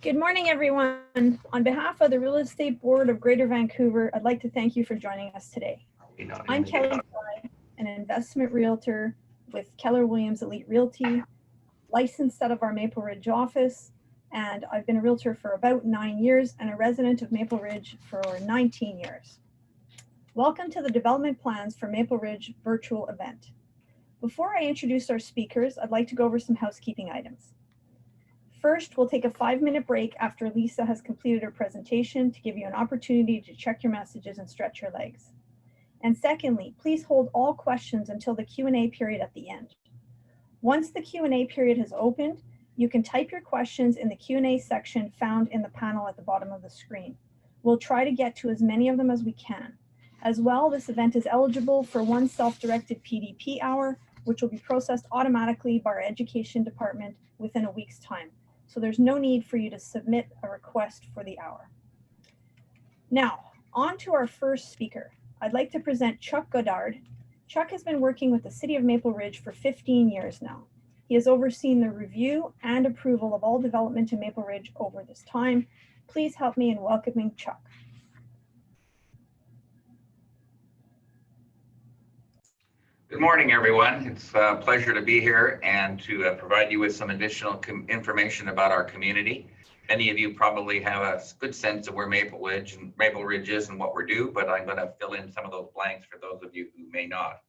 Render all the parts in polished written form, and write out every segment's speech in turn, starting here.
Good morning, everyone. On behalf of the Real Estate Board of Greater Vancouver, I'd like to thank you for joining us today. I'm Kelly Fry, an investment realtor with Keller Williams Elite Realty, licensed out of our Maple Ridge office, and I've been a realtor for about 9 years and a resident of Maple Ridge for 19 years. Welcome to the Development Plans for Maple Ridge virtual event. Before I introduce our speakers, I'd like to go over some housekeeping items. First, we'll take a 5-minute break after Lisa has completed her presentation to give you an opportunity to check your messages and stretch your legs. And secondly, please hold all questions until the Q&A period at the end. Once the Q&A period has opened, you can type your questions in the Q&A section found in the panel at the bottom of the screen. We'll try to get to as many of them as we can. As well, this event is eligible for one self-directed PDP hour, which will be processed automatically by our education department within a week's time. So there's no need for you to submit a request for the hour. Now, on to our first speaker. I'd like to present Chuck Goddard. Chuck has been working with the City of Maple Ridge for 15 years now. He has overseen the review and approval of all development in Maple Ridge over this time. Please help me in welcoming Chuck. Good morning, everyone. It's a pleasure to be here and to provide you with some additional information about our community. Many of you probably have a good sense of where Maple Ridge is and what we do, but I'm going to fill in some of those blanks for those of you who may not.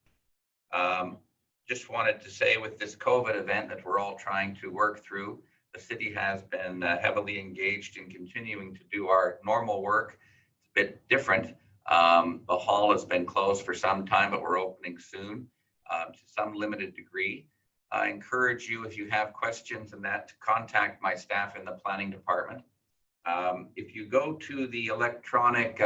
Just wanted to say with this COVID event that we're all trying to work through, the city has been heavily engaged in continuing to do our normal work. It's a bit different. The hall has been closed for some time, but we're opening soon to some limited degree. I encourage you, if you have questions and that, to contact my staff in the planning department. If you go to the electronic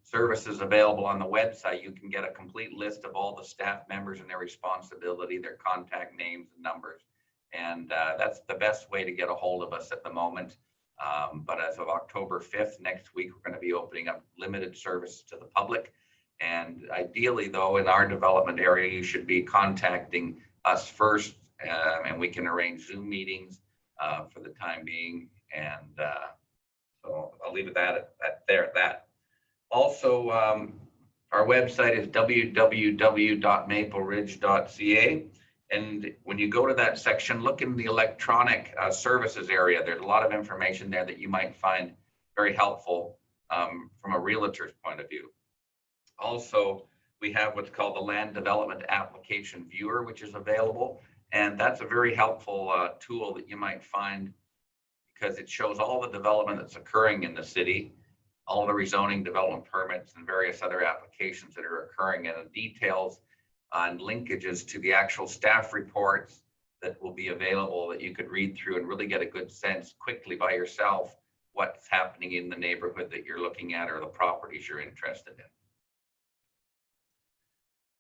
services available on the website, you can get a complete list of all the staff members and their responsibility, their contact names and numbers. And that's the best way to get a hold of us at the moment. But as of October 5th, next week, we're going to be opening up limited service to the public. And ideally, though, in our development area, you should be contacting us first, and we can arrange Zoom meetings for the time being. And so I'll leave it at that. Also, our website is www.mapleridge.ca. And when you go to that section, look in the electronic services area. There's a lot of information there that you might find very helpful from a realtor's point of view. Also, we have what's called the Land Development Application Viewer, which is available. And that's a very helpful tool that you might find because it shows all the development that's occurring in the city, all the rezoning, development permits, and various other applications that are occurring, and it details on linkages to the actual staff reports that will be available that you could read through and really get a good sense quickly by yourself what's happening in the neighborhood that you're looking at or the properties you're interested in.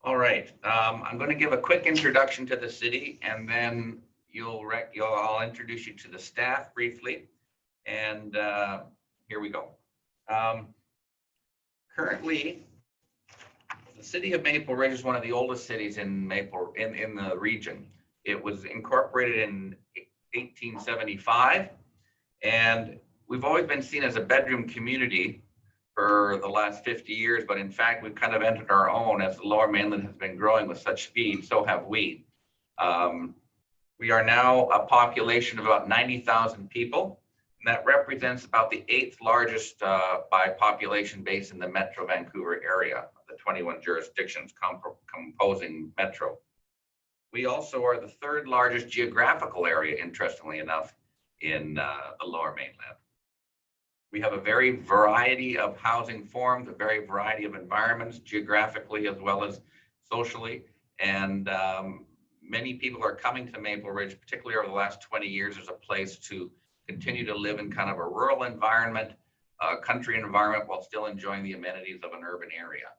All right, I'm going to give a quick introduction to the city, and then I'll introduce you to the staff briefly. And here we go. Currently, the city of Maple Ridge is one of the oldest cities in the region. It was incorporated in 1875, and we've always been seen as a bedroom community for the last 50 years, but in fact, we've kind of entered our own as the Lower Mainland has been growing with such speed, so have we. We are now a population of about 90,000 people, and that represents about the 8th largest by population base in the Metro Vancouver area, the 21 jurisdictions composing Metro. We also are the 3rd largest geographical area, interestingly enough, in the Lower Mainland. We have a very variety of housing forms, a very variety of environments, geographically as well as socially. And many people are coming to Maple Ridge, particularly over the last 20 years, as a place to continue to live in kind of a rural environment, a country environment, while still enjoying the amenities of an urban area.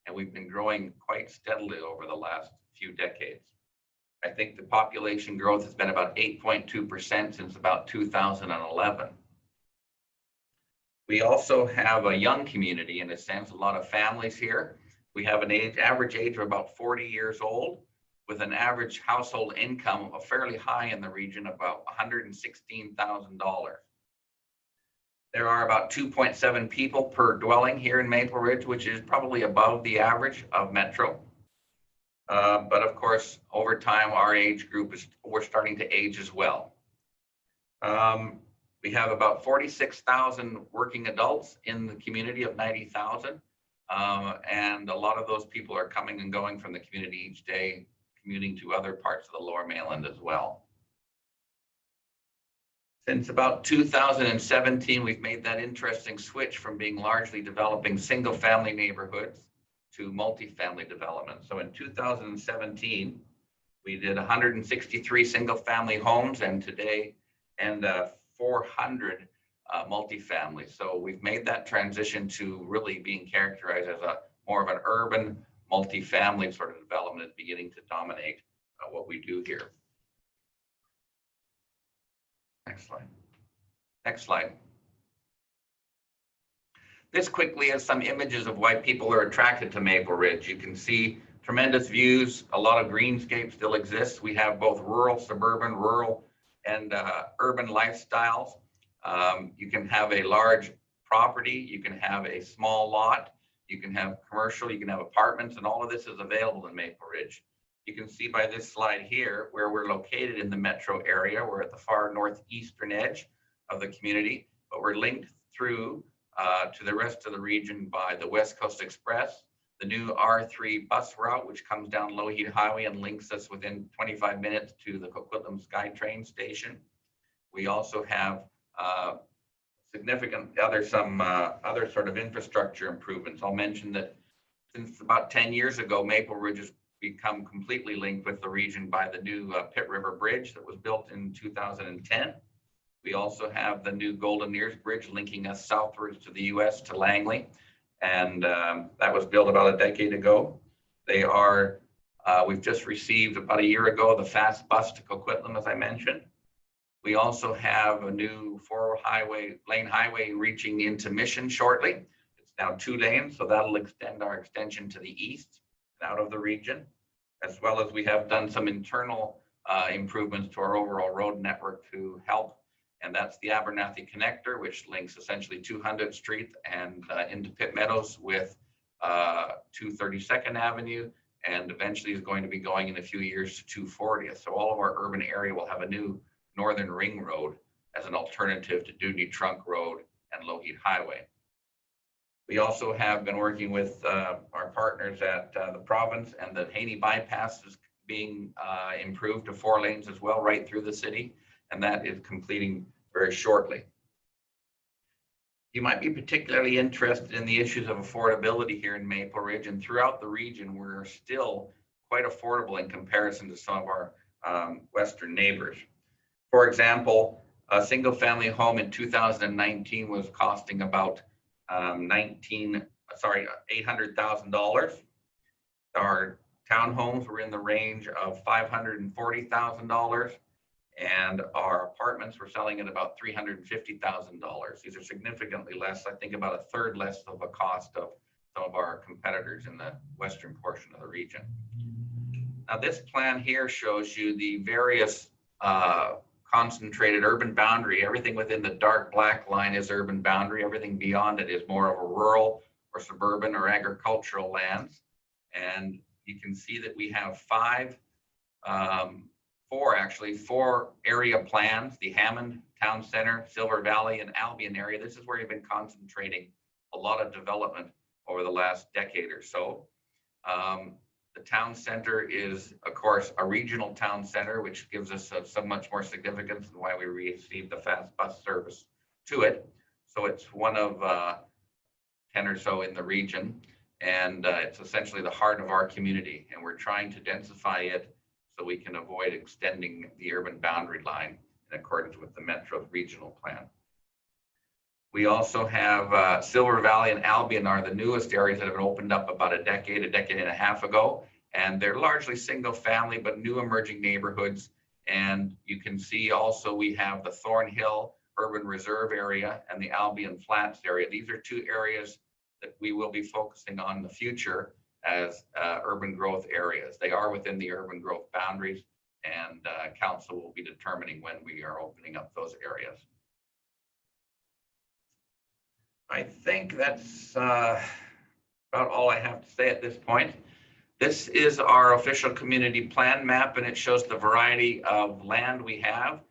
And we've been growing quite steadily over the last few decades. I think the population growth has been about 8.2% since about 2011. We also have a young community, in a sense, a lot of families here. We have an average age of about 40 years old, with an average household income of fairly high in the region, about $116,000. There are about 2.7 people per dwelling here in Maple Ridge, which is probably above the average of Metro. But of course, over time, our age group we're starting to age as well. We have about 46,000 working adults in the community of 90,000. And a lot of those people are coming and going from the community each day, commuting to other parts of the Lower Mainland as well. Since about 2017, we've made that interesting switch from being largely developing single-family neighborhoods to multifamily development. So in 2017, we did 163 single-family homes, and today, 400 multifamily. So we've made that transition to really being characterized as more of an urban multifamily sort of development, is beginning to dominate what we do here. Next slide. Next slide. This quickly has some images of why people are attracted to Maple Ridge. You can see tremendous views. A lot of greenscape still exists. We have both rural, suburban, rural, and urban lifestyles. You can have a large property. You can have a small lot. You can have commercial. You can have apartments, and all of this is available in Maple Ridge. You can see by this slide here where we're located in the metro area. We're at the far northeastern edge of the community, but we're linked through to the rest of the region by the West Coast Express, the new R3 bus route, which comes down Lougheed Highway and links us within 25 minutes to the Coquitlam SkyTrain station. We also have significant other sort of infrastructure improvements. I'll mention that since about 10 years ago, Maple Ridge has become completely linked with the region by the new Pitt River Bridge that was built in 2010. We also have the new Golden Ears Bridge linking us southwards to the US to Langley, and that was built about a decade ago. We've just received about a year ago the fast bus to Coquitlam, as I mentioned. We also have a new 4-lane highway reaching into Mission shortly. It's now 2 lanes, so that'll extend our extension to the east and out of the region, as well as we have done some internal improvements to our overall road network to help. And that's the Abernathy Connector, which links essentially 200th Street and into Pitt Meadows with 232nd Avenue, and eventually is going to be going in a few years to 240th. So all of our urban area will have a new Northern Ring Road as an alternative to Dewdney Trunk Road and Lougheed Highway. We also have been working with our partners at the province, and the Haney bypass is being improved to 4 lanes as well, right through the city, and that is completing very shortly. You might be particularly interested in the issues of affordability here in Maple Ridge, and throughout the region, we're still quite affordable in comparison to some of our Western neighbors. For example, a single family home in 2019 was costing about $800,000. Our townhomes were in the range of $540,000, and our apartments were selling at about $350,000. These are significantly less, I think about a third less of a cost of some of our competitors in the western portion of the region. Now, this plan here shows you the various concentrated urban boundary. Everything within the dark black line is urban boundary. Everything beyond it is more of a rural or suburban or agricultural lands. And you can see that we have four area plans: the Hammond, Town Center, Silver Valley, and Albion area. This is where you've been concentrating a lot of development over the last decade or so. The town center is, of course, a regional town center, which gives us so much more significance and why we received the fast bus service to it. So it's one of 10 or so in the region, and it's essentially the heart of our community, and we're trying to densify it so we can avoid extending the urban boundary line in accordance with the Metro Regional Plan. We also have Silver Valley and Albion are the newest areas that have opened up about a decade and a half ago. And they're largely single family, but new emerging neighborhoods. And you can see also we have the Thornhill Urban Reserve area and the Albion Flats area. These are 2 areas that we will be focusing on in the future as urban growth areas. They are within the urban growth boundaries, and council will be determining when we are opening up those areas. I think that's about all I have to say at this point. This is our official community plan map, and it shows the variety of land we have.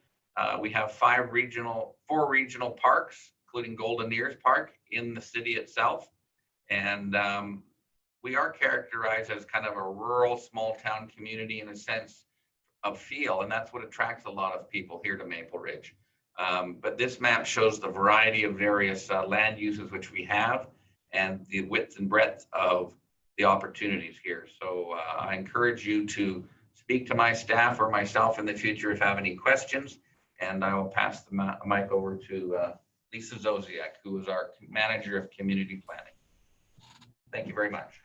We have four regional parks, including Golden Ears Park in the city itself. And we are characterized as kind of a rural, small town community in a sense of feel, and that's what attracts a lot of people here to Maple Ridge. But this map shows the variety of various land uses which we have and the width and breadth of the opportunities here. So I encourage you to speak to my staff or myself in the future if you have any questions, and I will pass the mic over to Lisa Zosiak, who is our Manager of Community Planning. Thank you very much.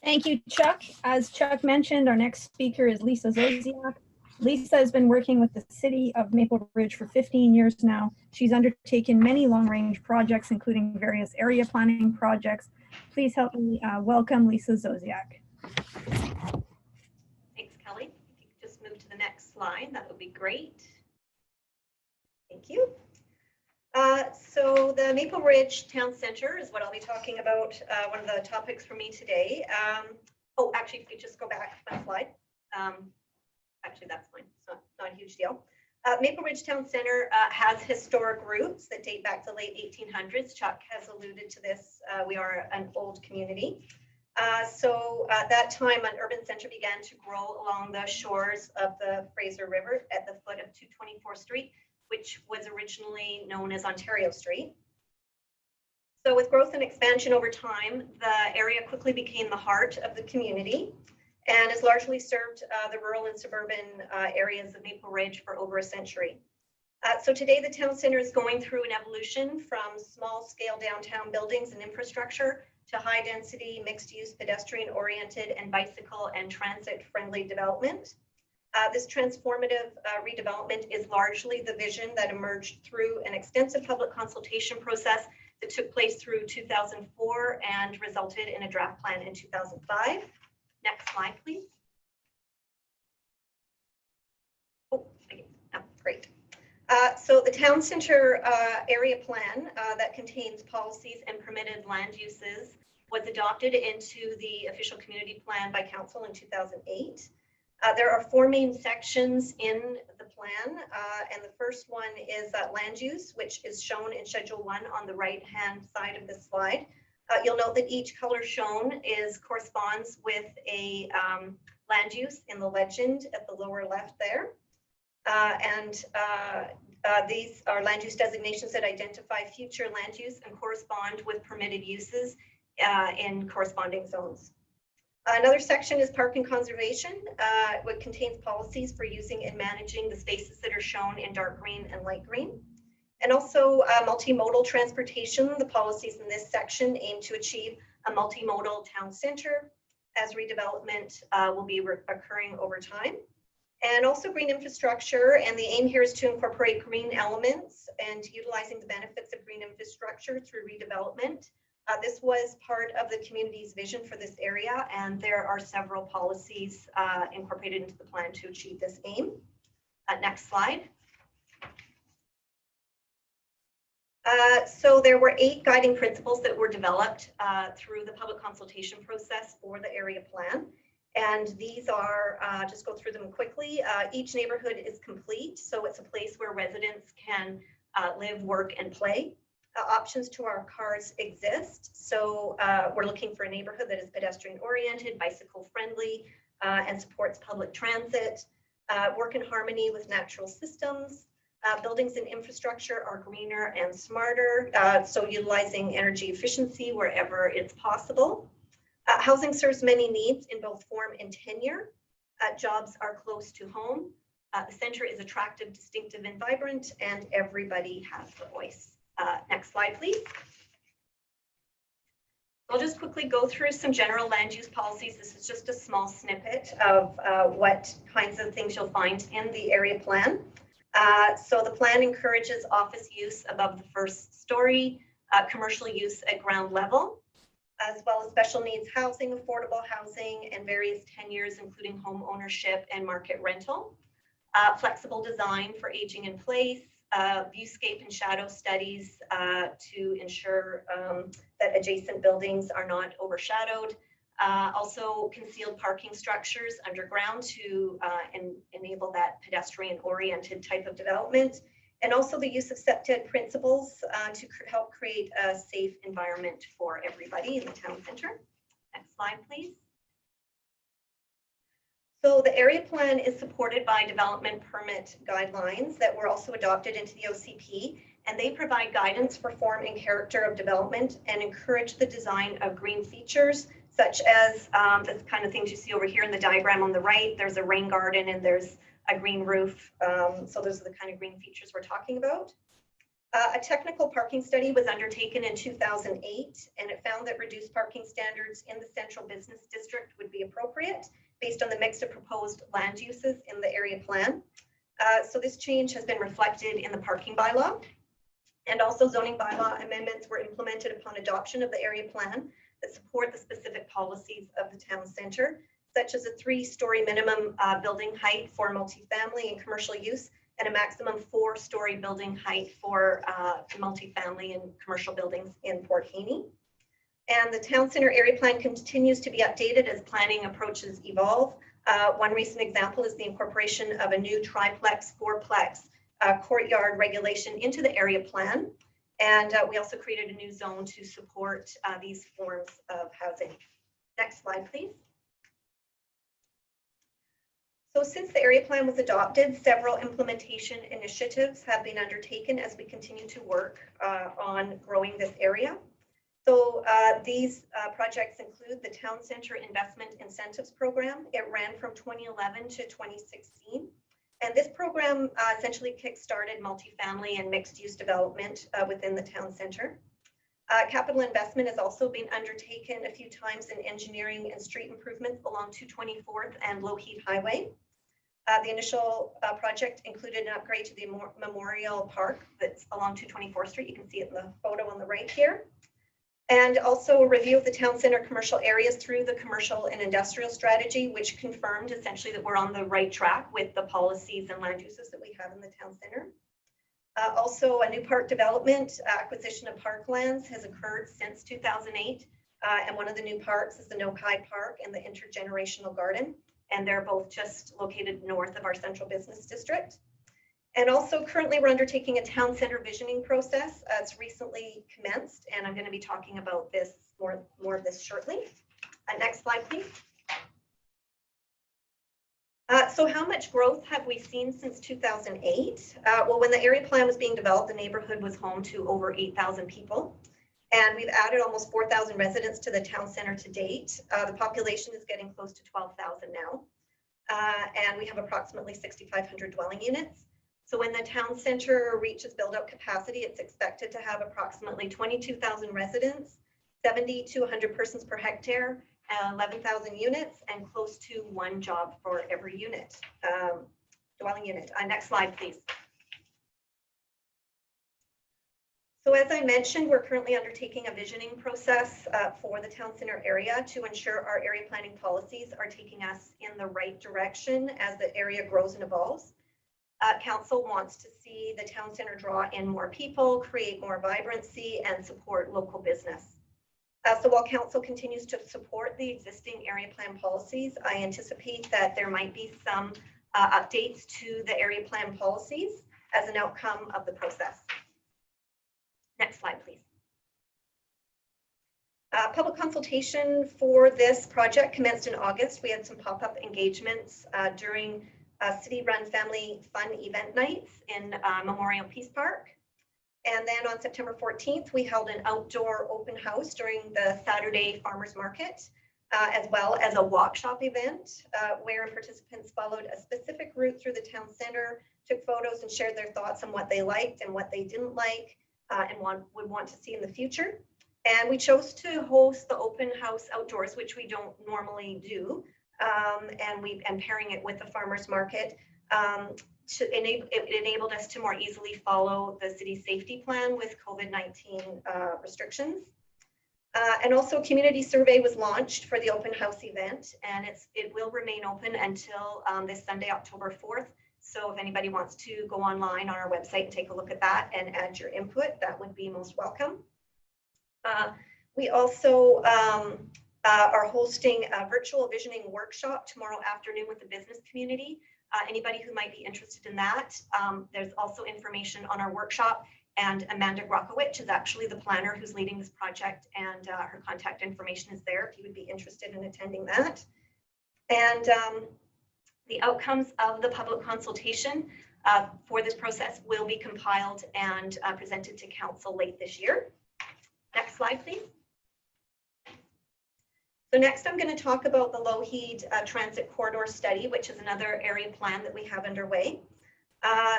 Thank you, Chuck. As Chuck mentioned, our next speaker is Lisa Zosiak. Lisa has been working with the city of Maple Ridge for 15 years now. She's undertaken many long-range projects, including various area planning projects. Please help me welcome Lisa Zosiak. Thanks, Kelly. If you could just move to the next slide, that would be great. Thank you. So the Maple Ridge Town Center is what I'll be talking about, one of the topics for me today. Oh, actually, if you just go back one slide. Actually, that's fine. It's not a huge deal. Maple Ridge Town Center has historic roots that date back to the late 1800s. Chuck has alluded to this. We are an old community. So at that time, an urban center began to grow along the shores of the Fraser River at the foot of 224th Street, which was originally known as Ontario Street. So with growth and expansion over time, the area quickly became the heart of the community and has largely served the rural and suburban areas of Maple Ridge for over a century. So today the town center is going through an evolution from small scale downtown buildings and infrastructure to high density, mixed use, pedestrian oriented and bicycle and transit friendly development. This transformative redevelopment is largely the vision that emerged through an extensive public consultation process that took place through 2004 and resulted in a draft plan in 2005. Next slide, please. Oh, great. So the town center area plan that contains policies and permitted land uses was adopted into the official community plan by council in 2008. There are four main sections in the plan, and the first one is land use, which is shown in Schedule 1 on the right-hand side of this slide. You'll note that each color shown corresponds with a land use in the legend at the lower left there. These are land use designations that identify future land use and correspond with permitted uses in corresponding zones. Another section is park and conservation, which contains policies for using and managing the spaces that are shown in dark green and light green. And also multimodal transportation. The policies in this section aim to achieve a multimodal town center as redevelopment will be occurring over time. And also green infrastructure, and the aim here is to incorporate green elements and utilizing the benefits of green infrastructure through redevelopment. This was part of the community's vision for this area, and there are several policies incorporated into the plan to achieve this aim. Next slide. So there were 8 guiding principles that were developed through the public consultation process for the area plan. And these are, just go through them quickly. Each neighborhood is complete, so it's a place where residents can live, work, and play. Options to our cars exist. So we're looking for a neighborhood that is pedestrian oriented, bicycle friendly, and supports public transit, work in harmony with natural systems. Buildings and infrastructure are greener and smarter, so utilizing energy efficiency wherever it's possible. Housing serves many needs in both form and tenure. Jobs are close to home. The center is attractive, distinctive, and vibrant, and everybody has a voice. Next slide, please. I'll just quickly go through some general land use policies. This is just a small snippet of what kinds of things you'll find in the area plan. So the plan encourages office use above the first story, commercial use at ground level, as well as special needs housing, affordable housing, and various tenures, including home ownership and market rental. Flexible design for aging in place, viewscape and shadow studies to ensure that adjacent buildings are not overshadowed. Also concealed parking structures underground to enable that pedestrian-oriented type of development. And also the use of SEPTED principles to help create a safe environment for everybody in the town center. Next slide, please. So the area plan is supported by development permit guidelines that were also adopted into the OCP, and they provide guidance for form and character of development and encourage the design of green features, such as this kind of things you see over here in the diagram on the right. There's a rain garden and there's a green roof. So those are the kind of green features we're talking about. A technical parking study was undertaken in 2008, and it found that reduced parking standards in the central business district would be appropriate based on the mix of proposed land uses in the area plan. So this change has been reflected in the parking bylaw, and also zoning bylaw amendments were implemented upon adoption of the area plan that support the specific policies of the town center, such as a 3-story minimum building height for multifamily and commercial use, and a maximum 4-story building height for multifamily and commercial buildings in Port Haney. And the town center area plan continues to be updated as planning approaches evolve. One recent example is the incorporation of a new triplex, 4-plex courtyard regulation into the area plan. And we also created a new zone to support these forms of housing. Next slide, please. So since the area plan was adopted, several implementation initiatives have been undertaken as we continue to work on growing this area. So these projects include the Town Center Investment Incentives Program. It ran from 2011 to 2016. And this program essentially kick-started multifamily and mixed-use development within the town center. Capital investment has also been undertaken a few times in engineering and street improvements along 224th and Lougheed Highway. The initial project included an upgrade to the Memorial Park that's along 224th Street. You can see it in the photo on the right here. And also a review of the town center commercial areas through the commercial and industrial strategy, which confirmed essentially that we're on the right track with the policies and land uses that we have in the town center. Also, a new park development, acquisition of parklands has occurred since 2008. And one of the new parks is the Nokai Park and the Intergenerational Garden. And they're both just located north of our central business district. And also currently we're undertaking a town center visioning process. It's recently commenced, and I'm going to be talking about this more of this shortly. Next slide, please. So how much growth have we seen since 2008? Well, when the area plan was being developed, the neighborhood was home to over 8,000 people. And we've added almost 4,000 residents to the town center to date. The population is getting close to 12,000 now. And we have approximately 6,500 dwelling units. So when the town center reaches build-out capacity, it's expected to have approximately 22,000 residents, 70 to 100 persons per hectare, 11,000 units, and close to 1 job for every unit, dwelling unit. Next slide, please. So as I mentioned, we're currently undertaking a visioning process for the town center area to ensure our area planning policies are taking us in the right direction as the area grows and evolves. Council wants to see the town center draw in more people, create more vibrancy, and support local business. So while council continues to support the existing area plan policies, I anticipate that there might be some updates to the area plan policies as an outcome of the process. Next slide, please. Public consultation for this project commenced in August. We had some pop-up engagements during city-run family fun event nights in Memorial Peace Park. And then on September 14th, we held an outdoor open house during the Saturday Farmers Market, as well as a walk shop event where participants followed a specific route through the town center, took photos and shared their thoughts on what they liked and what they didn't like and would want to see in the future. And we chose to host the open house outdoors, which we don't normally do. And pairing it with the farmers market, it enabled us to more easily follow the city safety plan with COVID-19 restrictions. And also a community survey was launched for the open house event, and it will remain open until this Sunday, October 4th, So if anybody wants to go online on our website and take a look at that and add your input, that would be most welcome. We also are hosting a virtual visioning workshop tomorrow afternoon with the business community. Anybody who might be interested in that, there's also information on our workshop, and Amanda Grokowicz is actually the planner who's leading this project, and her contact information is there if you would be interested in attending that. And the outcomes of the public consultation for this process will be compiled and presented to council late this year. Next slide, please. So next I'm going to talk about the Lougheed Transit Corridor Study, which is another area plan that we have underway.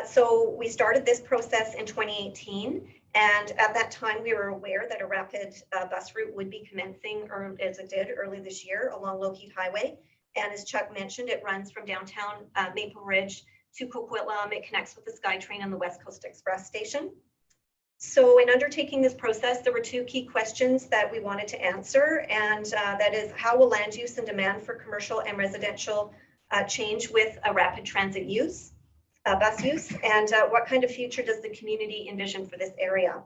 So we started this process in 2018, and at that time we were aware that a rapid bus route would be commencing, or as it did early this year, along Lougheed Highway. And as Chuck mentioned, it runs from downtown Maple Ridge to Coquitlam. It connects with the SkyTrain and the West Coast Express station. So in undertaking this process, there were two key questions that we wanted to answer, and that is, how will land use and demand for commercial and residential change with a rapid transit use, bus use, and what kind of future does the community envision for this area?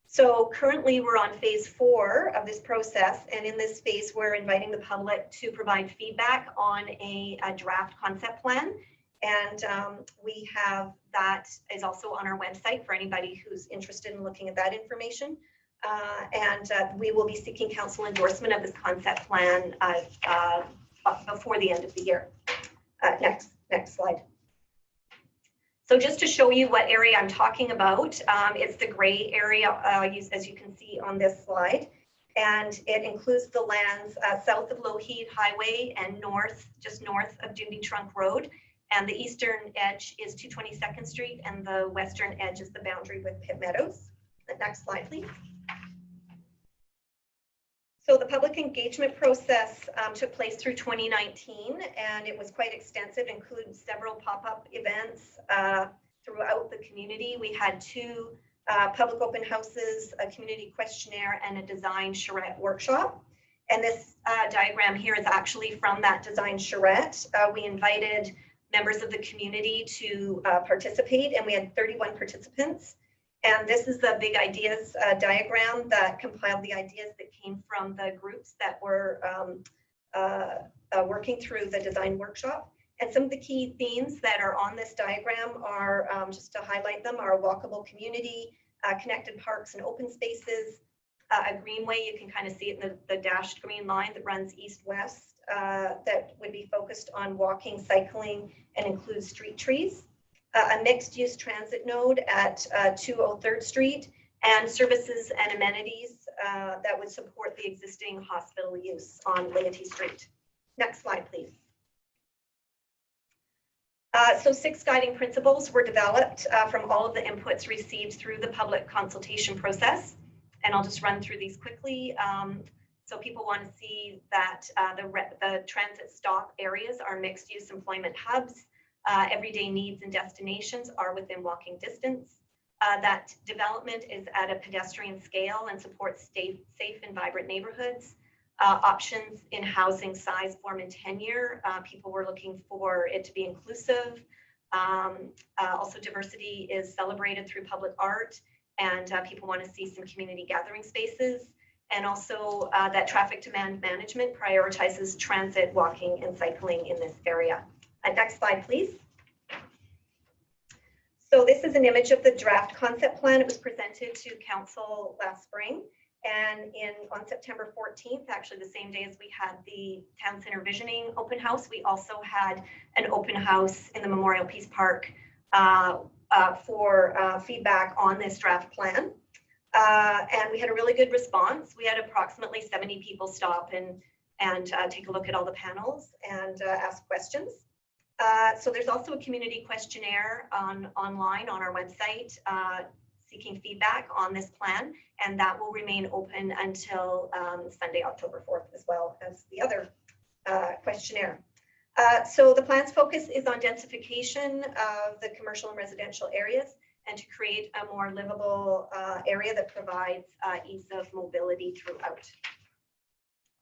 So currently we're on phase 4 of this process, and in this phase we're inviting the public to provide feedback on a draft concept plan. And we have that is also on our website for anybody who's interested in looking at that information. And we will be seeking council endorsement of this concept plan before the end of the year. Next slide. So just to show you what area I'm talking about, it's the gray area, as you can see on this slide. And it includes the lands south of Lougheed Highway and just north of Dooney Trunk Road. And the eastern edge is 222nd Street, and the western edge is the boundary with Pitt Meadows. The next slide, please. So the public engagement process took place through 2019, and it was quite extensive, including several pop-up events throughout the community. We had 2 public open houses, a community questionnaire, and a design charrette workshop. And this diagram here is actually from that design charrette. We invited members of the community to participate, and we had 31 participants. And this is the big ideas diagram that compiled the ideas that came from the groups that were working through the design workshop. And some of the key themes that are on this diagram are, just to highlight them, are a walkable community, connected parks and open spaces, a greenway. You can kind of see it in the dashed green line that runs east-west, that would be focused on walking, cycling, and includes street trees. A mixed-use transit node at 203rd Street, and services and amenities that would support the existing hospital use on Laity Street. Next slide, please. So 6 guiding principles were developed from all of the inputs received through the public consultation process. And I'll just run through these quickly. So people want to see that the transit stop areas are mixed-use employment hubs. Everyday needs and destinations are within walking distance. That development is at a pedestrian scale and supports safe and vibrant neighborhoods. Options in housing, size, form, and tenure. People were looking for it to be inclusive. Also, diversity is celebrated through public art, and people want to see some community gathering spaces. And also that traffic demand management prioritizes transit, walking, and cycling in this area. Next slide, please. So this is an image of the draft concept plan. It was presented to council last spring. And on September 14th, actually the same day as we had the Town Center Visioning open house, we also had an open house in the Memorial Peace Park for feedback on this draft plan. And we had a really good response. We had approximately 70 people stop and take a look at all the panels and ask questions. So there's also a community questionnaire online on our website seeking feedback on this plan, and that will remain open until Sunday, October 4th, as well as the other questionnaire. So the plan's focus is on densification of the commercial and residential areas, and to create a more livable area that provides ease of mobility throughout.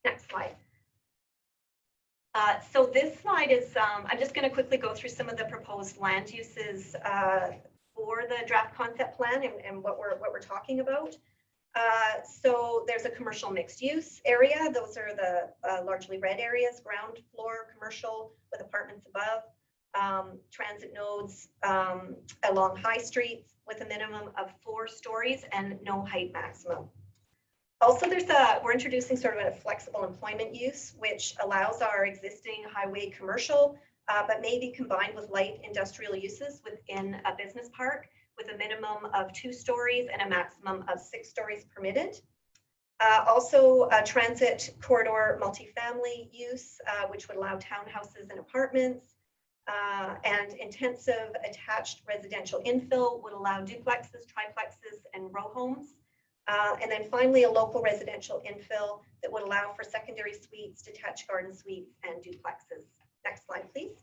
Next slide. So this slide is, I'm just going to quickly go through some of the proposed land uses for the draft concept plan and what we're talking about. So there's a commercial mixed use area. Those are the largely red areas, ground floor commercial with apartments above, transit nodes along high streets with a minimum of 4 stories and no height maximum. Also, we're introducing sort of a flexible employment use, which allows our existing highway commercial, but may be combined with light industrial uses within a business park with a minimum of 2 stories and a maximum of 6 stories permitted. Also, a transit corridor multifamily use, which would allow townhouses and apartments, and intensive attached residential infill would allow duplexes, triplexes, and row homes. And then finally, a local residential infill that would allow for secondary suites, detached garden suites, and duplexes. Next slide, please.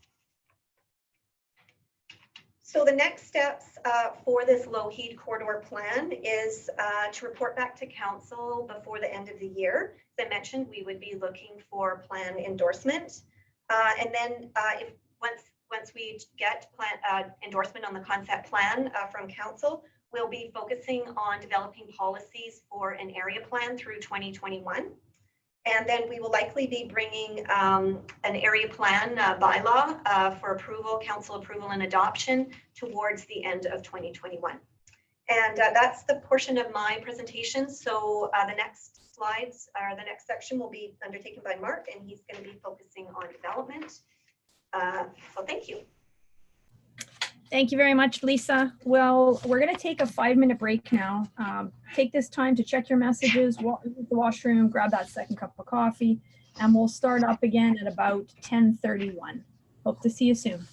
So the next steps for this Lougheed corridor plan is to report back to council before the end of the year. As I mentioned, we would be looking for plan endorsement. And then once we get plan endorsement on the concept plan from council, we'll be focusing on developing policies for an area plan through 2021. And then we will likely be bringing an area plan bylaw for approval, council approval and adoption towards the end of 2021. And that's the portion of my presentation. So the next slides, or the next section will be undertaken by Mark, and he's going to be focusing on development. So thank you. Thank you very much, Lisa. Well, we're going to take a 5-minute break now. Take this time to check your messages, walk to the washroom, grab that second cup of coffee, and we'll start up again at about 10:31. Hope to see you soon.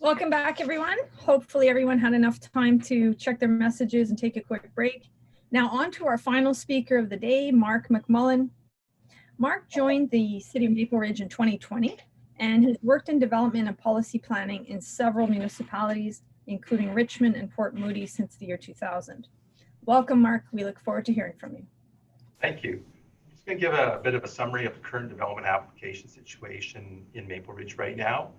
Welcome back, everyone. Hopefully everyone had enough time to check their messages and take a quick break. Now on to our final speaker of the day, Mark McMullen. Mark joined the City of Maple Ridge in 2020 and has worked in development and policy planning in several municipalities, including Richmond and Port Moody since the year 2000. Welcome, Mark. We look forward to hearing from you. Thank you. I'm just going to give a bit of a summary of the current development application situation in Maple Ridge right now.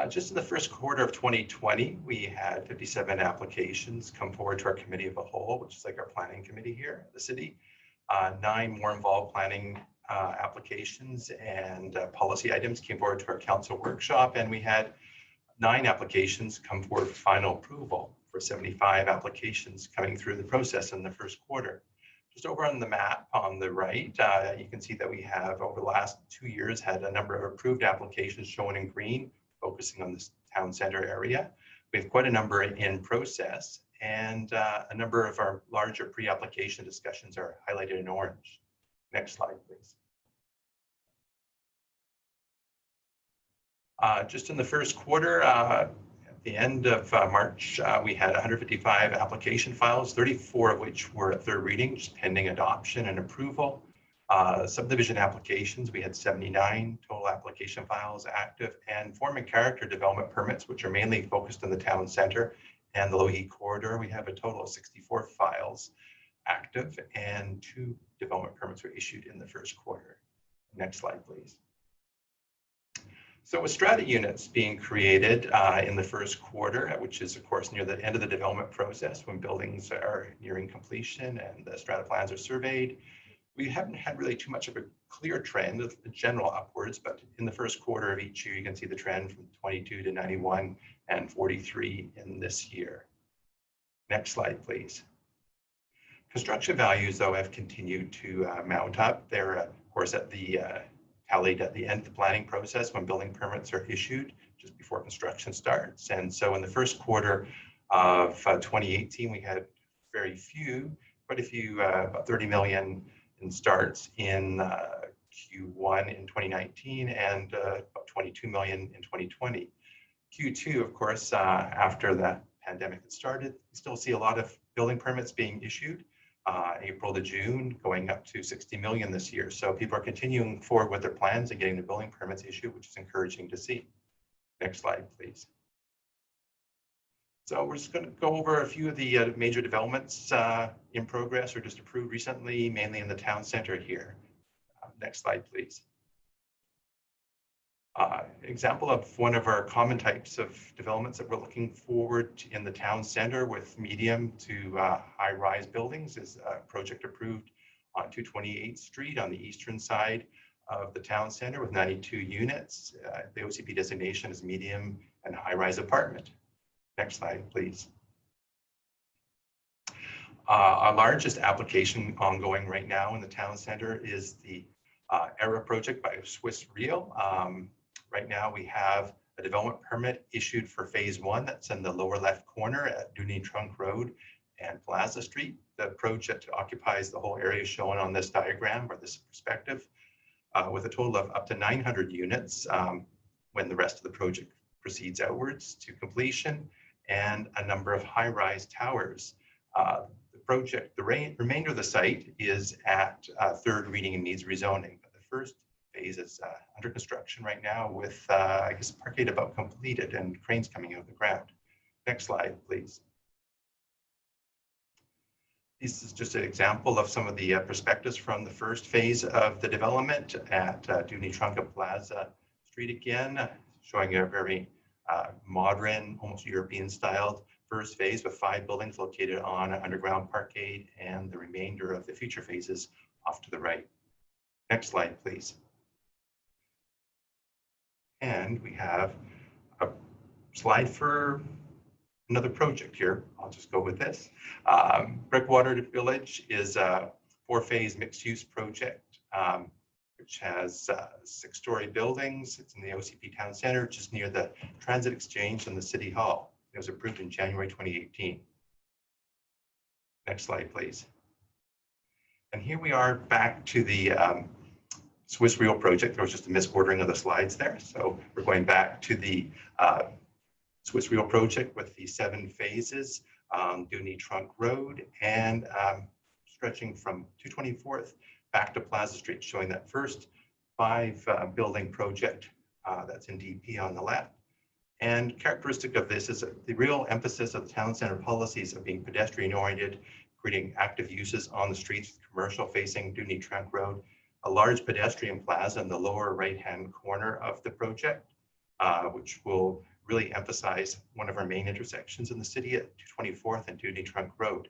Just in the first quarter of 2020, we had 57 applications come forward to our committee of the whole, which is like our planning committee here at the city. 9 more involved planning applications and policy items came forward to our council workshop, and we had 9 applications come forward for final approval for 75 applications coming through the process in the first quarter. Just over on the map on the right, you can see that we have over the last 2 years had a number of approved applications shown in green, focusing on this town center area. We have quite a number in process, and a number of our larger pre-application discussions are highlighted in orange. Next slide, please. Just in the first quarter, at the end of March, we had 155 application files, 34 of which were at third reading, just pending adoption and approval. Subdivision applications, we had 79 total application files active, and form and character development permits, which are mainly focused in the town center and the low heat corridor. We have a total of 64 files active, and 2 development permits were issued in the first quarter. Next slide, please. So with strata units being created in the first quarter, which is of course near the end of the development process when buildings are nearing completion and the strata plans are surveyed, we haven't had really too much of a clear trend of the general upwards, but in the first quarter of each year, you can see the trend from 22 to 91 and 43 in this year. Next slide, please. Construction values, though, have continued to mount up. They're, of course, at the tallied at the end of the planning process when building permits are issued, just before construction starts. And so in the first quarter of 2018, we had quite a few, about 30 million in starts in Q1 in 2019 and about 22 million in 2020. Q2, of course, after the pandemic had started, we still see a lot of building permits being issued, April to June, going up to 60 million this year. So people are continuing forward with their plans and getting the building permits issued, which is encouraging to see. Next slide, please. So we're just going to go over a few of the major developments in progress or just approved recently, mainly in the town center here. Next slide, please. Example of one of our common types of developments that we're looking forward to in the town center with medium to high-rise buildings is a project approved on 228th Street on the eastern side of the town center with 92 units. The OCP designation is medium and high-rise apartment. Next slide, please. Our largest application ongoing right now in the town center is the ERA project by Swiss Real. Right now we have a development permit issued for phase 1 that's in the lower left corner at Dooney Trunk Road and Plaza Street. The project occupies the whole area shown on this diagram or this perspective with a total of up to 900 units when the rest of the project proceeds outwards to completion, and a number of high-rise towers. The remainder of the site is at third reading and needs rezoning. But the first phase is under construction right now with, I guess, parkade about completed and cranes coming out of the ground. Next slide, please. This is just an example of some of the perspectives from the first phase of the development at Dooney Trunk Plaza Street again, showing a very modern, almost European styled first phase with 5 buildings located on an underground parkade and the remainder of the future phases off to the right. Next slide, please. And we have a slide for another project here. I'll just go with this. Brickwater Village is a 4-phase mixed-use project which has 6-story buildings. It's in the OCP Town Center, just near the Transit Exchange and the City Hall. It was approved in January 2018. Next slide, please. And here we are back to the Swiss Real project. There was just a misordering of the slides there. So we're going back to the Swiss Real project with the 7 phases, Dooney Trunk Road, and stretching from 224th back to Plaza Street, showing that first 5 building project that's in DP on the left. And characteristic of this is that the real emphasis of the town center policies of being pedestrian oriented, creating active uses on the streets, commercial facing Dooney Trunk Road, a large pedestrian plaza in the lower right-hand corner of the project, which will really emphasize one of our main intersections in the city at 224th and Dooney Trunk Road.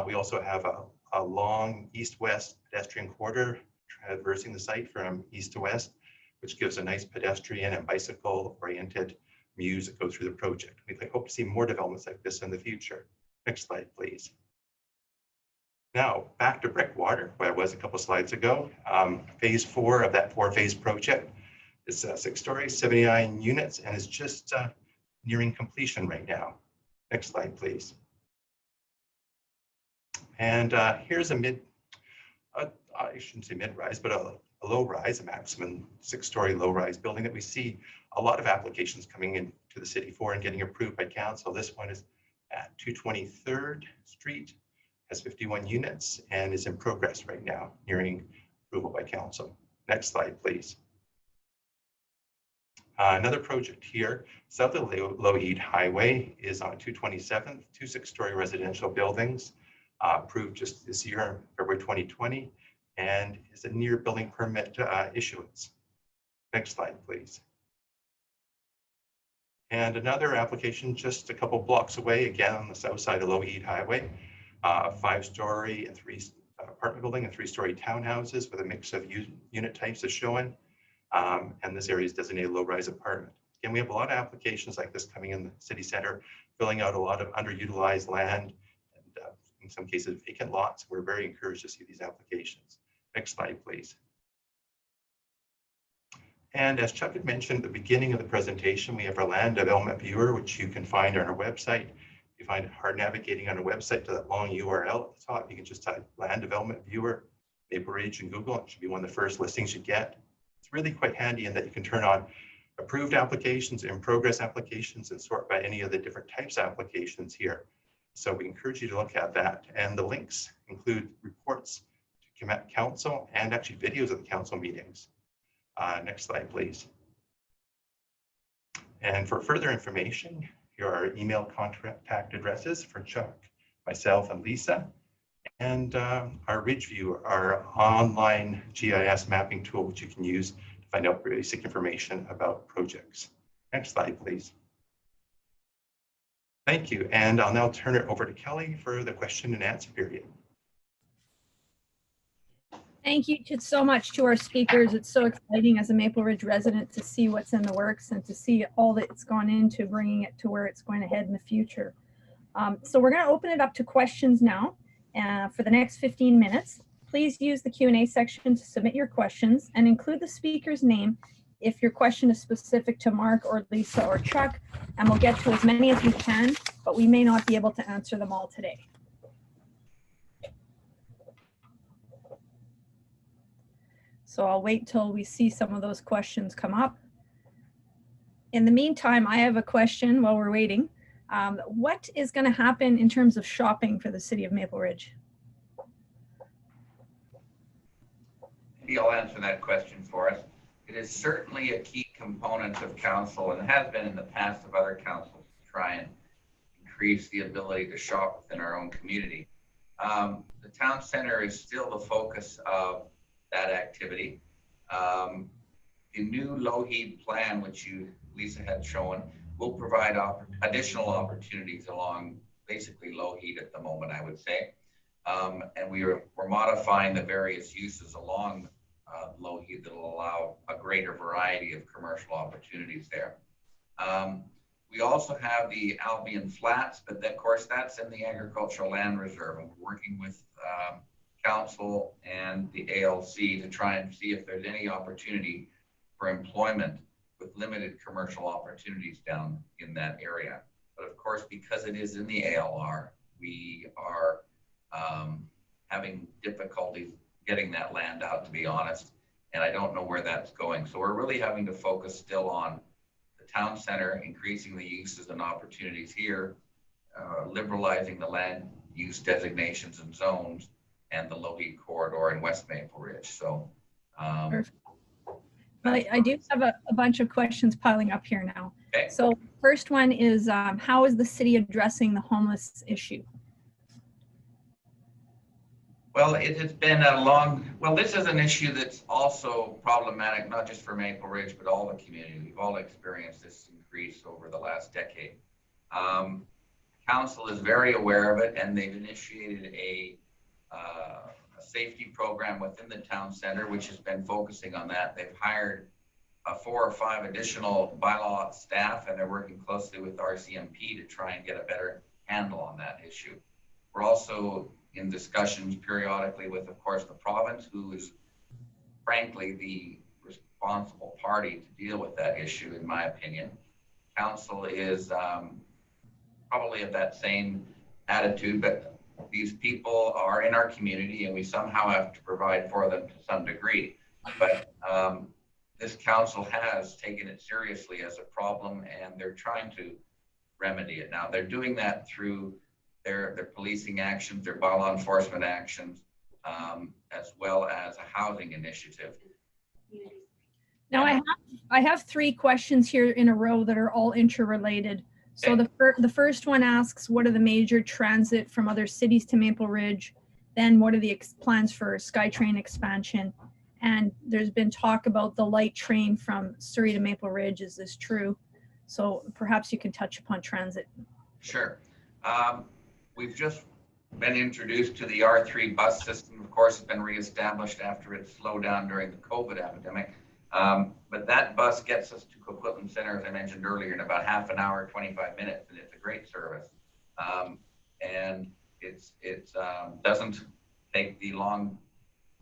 We also have a long east-west pedestrian corridor traversing the site from east to west, which gives a nice pedestrian and bicycle-oriented views that go through the project. We hope to see more developments like this in the future. Next slide, please. Now, back to Brickwater, where I was a couple slides ago. Phase 4 of that 4-phase project is 6 stories, 79 units, and is just nearing completion right now. Next slide, please. And here's a I shouldn't say mid-rise, but a low-rise, a maximum 6-story low-rise building that we see a lot of applications coming into the city for and getting approved by council. This one is at 223rd Street, has 51 units, and is in progress right now, nearing approval by council. Next slide, please. Another project here, south of Lougheed Highway, is on 227th, 2 6-story residential buildings, approved just this year, February 2020, and is a near building permit issuance. Next slide, please. And another application just a couple blocks away, again on the south side of Lougheed Highway, 5-story and 3 apartment building and 3-story townhouses with a mix of unit types as shown. And this area is designated low-rise apartment. Again, we have a lot of applications like this coming in the city center, filling out a lot of underutilized land and in some cases vacant lots. We're very encouraged to see these applications. Next slide, please. And as Chuck had mentioned at the beginning of the presentation, we have our land development viewer, which you can find on our website. If you find it hard navigating on our website to that long URL at the top, you can just type land development viewer, Maple Ridge in Google. It should be one of the first listings you get. It's really quite handy in that you can turn on approved applications, in progress applications, and sort by any of the different types of applications here. So we encourage you to look at that. And the links include reports to council and actually videos of the council meetings. Next slide, please. And for further information, here are email contact addresses for Chuck, myself, and Lisa. And our REBGV, our online GIS mapping tool, which you can use to find out basic information about projects. Next slide, please. Thank you. And I'll now turn it over to Kelly for the question and answer period. Thank you so much to our speakers. It's so exciting as a Maple Ridge resident to see what's in the works and to see all that's gone into bringing it to where it's going to head in the future. So we're going to open it up to questions now for the next 15 minutes. Please use the Q&A section to submit your questions and include the speaker's name if your question is specific to Mark or Lisa or Chuck, and we'll get to as many as we can, but we may not be able to answer them all today. So I'll wait till we see some of those questions come up. In the meantime, I have a question while we're waiting. What is going to happen in terms of shopping for the city of Maple Ridge? Maybe I'll answer that question for us. It is certainly a key component of council and has been in the past of other councils to try and increase the ability to shop within our own community. The town center is still the focus of that activity. The new Lougheed plan, which Lisa had shown, will provide additional opportunities along basically Lougheed at the moment, I would say. And we're modifying the various uses along Lougheed that will allow a greater variety of commercial opportunities there. We also have the Albion Flats, but of course that's in the Agricultural Land Reserve, and we're working with council and the ALC to try and see if there's any opportunity for employment with limited commercial opportunities down in that area. But of course, because it is in the ALR, we are having difficulties getting that land out, to be honest, and I don't know where that's going. So we're really having to focus still on the town center, increasing the uses and opportunities here, liberalizing the land use designations and zones, and the Lougheed corridor in West Maple Ridge. So well, I do have a bunch of questions piling up here now. Okay. So first one is, how is the city addressing the homeless issue? Well, it has been a long, well, this is an issue that's also problematic, not just for Maple Ridge, but all the community. We've all experienced this increase over the last decade. Council is very aware of it, and they've initiated a safety program within the town center, which has been focusing on that. They've hired 4 or 5 additional bylaw staff, and they're working closely with RCMP to try and get a better handle on that issue. We're also in discussions periodically with, of course, the province, who is frankly the responsible party to deal with that issue, in my opinion. Council is probably of that same attitude, but these people are in our community and we somehow have to provide for them to some degree. But this council has taken it seriously as a problem, and they're trying to remedy it. Now, they're doing that through their policing actions, their bylaw enforcement actions, as well as a housing initiative. Now, I have 3 questions here in a row that are all interrelated. So the first one asks, what are the major transit from other cities to Maple Ridge? Then what are the plans for SkyTrain expansion? And there's been talk about the light train from Surrey to Maple Ridge. Is this true? So perhaps you can touch upon transit. Sure. We've just been introduced to the R3 bus system. Of course, it's been reestablished after it slowed down during the COVID epidemic. But that bus gets us to Coquitlam Center, as I mentioned earlier, in about half an hour, 25 minutes, and it's a great service. And it doesn't take the long